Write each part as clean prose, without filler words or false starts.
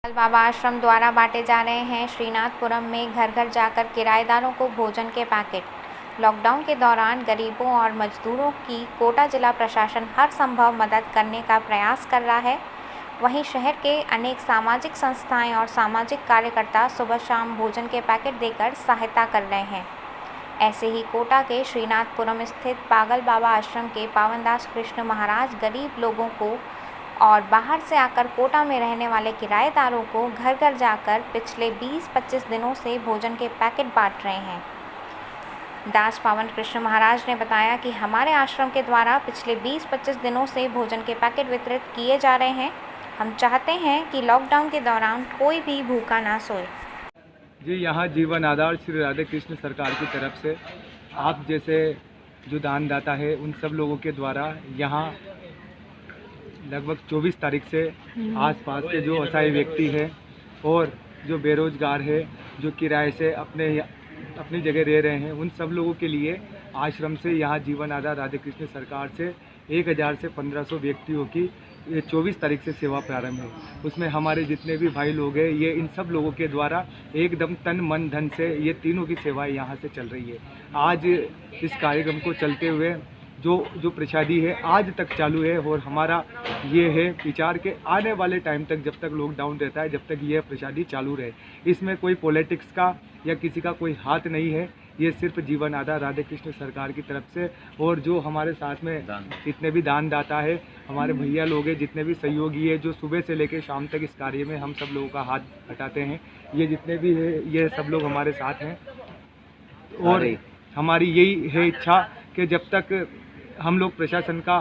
बाबा आश्रम द्वारा बांटे जा रहे हैं श्रीनाथपुरम में घर घर जाकर किराएदारों को भोजन के पैकेट। लॉकडाउन के दौरान गरीबों और मजदूरों की कोटा जिला प्रशासन हर संभव मदद करने का प्रयास कर रहा है। वहीं शहर के अनेक सामाजिक संस्थाएं और सामाजिक कार्यकर्ता सुबह शाम भोजन के पैकेट देकर सहायता कर रहे हैं। ऐसे ही कोटा के श्रीनाथपुरम स्थित पागल बाबा आश्रम के पावनदास कृष्ण महाराज गरीब लोगों को और बाहर से आकर कोटा में रहने वाले किराएदारों को घर घर जाकर पिछले 20-25 दिनों से भोजन के पैकेट बांट रहे हैं। दास पावन कृष्ण महाराज ने बताया कि हमारे आश्रम के द्वारा पिछले 20-25 दिनों से भोजन के पैकेट वितरित किए जा रहे हैं। हम चाहते हैं कि लॉकडाउन के दौरान कोई भी भूखा ना सोए। जी, यहाँ जीवन आधार श्री राधे कृष्ण सरकार की तरफ से आप जैसे जो दानदाता है उन सब लोगों के द्वारा यहाँ लगभग 24 तारीख से आसपास के जो असहाय व्यक्ति हैं और जो बेरोजगार है, जो किराए से अपनी जगह रह रहे हैं, उन सब लोगों के लिए आश्रम से यहाँ जीवन आधार राधे कृष्ण सरकार से 1000 से 1500 व्यक्तियों की ये 24 तारीख से सेवा प्रारंभ है। उसमें हमारे जितने भी भाई लोग हैं, ये इन सब लोगों के द्वारा एकदम तन मन धन से ये तीनों की सेवाएं यहाँ से चल रही है। आज इस कार्यक्रम को चलते हुए जो प्रसादी है आज तक चालू है और हमारा ये है विचार के आने वाले टाइम तक जब तक लॉकडाउन रहता है, जब तक ये प्रसादी चालू रहे। इसमें कोई पॉलिटिक्स का या किसी का कोई हाथ नहीं है। ये सिर्फ जीवन आधार राधे कृष्ण सरकार की तरफ से और जो हमारे साथ में जितने भी दानदाता है, हमारे भैया लोग हैं, जितने भी सहयोगी है, जो सुबह से लेकर शाम तक इस कार्य में हम सब लोगों का हाथ बटाते हैं, ये जितने भी है ये सब लोग हमारे साथ हैं। और हमारी यही है इच्छा कि जब तक हम लोग प्रशासन का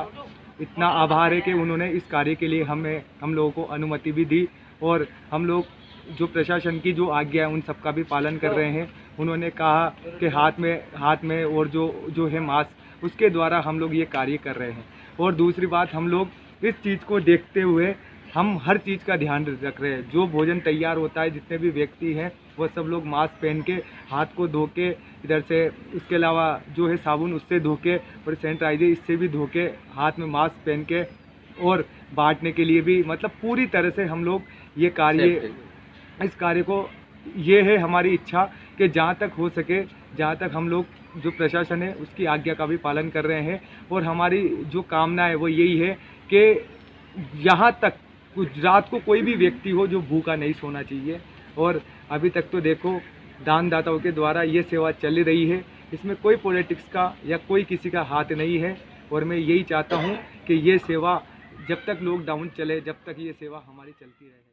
इतना आभार है कि उन्होंने इस कार्य के लिए हम लोगों को अनुमति भी दी और हम लोग जो प्रशासन की जो आज्ञा है उन सब का भी पालन कर रहे हैं। उन्होंने कहा कि हाथ में और जो है मास्क, उसके द्वारा हम लोग ये कार्य कर रहे हैं। और दूसरी बात, हम लोग इस चीज़ को देखते हुए हम हर चीज़ का ध्यान रख रहे हैं। जो भोजन तैयार होता है, जितने भी व्यक्ति हैं वो सब लोग मास्क पहन के, हाथ को धो के इधर से, इसके अलावा जो है साबुन उससे धो के और सैनिटाइजर इससे भी धो के, हाथ में मास्क पहन के और बांटने के लिए भी, मतलब पूरी तरह से हम लोग ये इस कार्य को, ये है हमारी इच्छा कि जहाँ तक हो सके, जहाँ तक हम लोग जो प्रशासन है उसकी आज्ञा का भी पालन कर रहे हैं। और हमारी जो कामना है वो यही है कि यहाँ तक गुजरात को कोई भी व्यक्ति हो जो भूखा नहीं सोना चाहिए। और अभी तक तो देखो दानदाताओं के द्वारा ये सेवा चल रही है, इसमें कोई पॉलिटिक्स का या कोई किसी का हाथ नहीं है। और मैं यही चाहता हूँ कि ये सेवा जब तक लॉकडाउन चले, जब तक ये सेवा हमारी चलती रहे।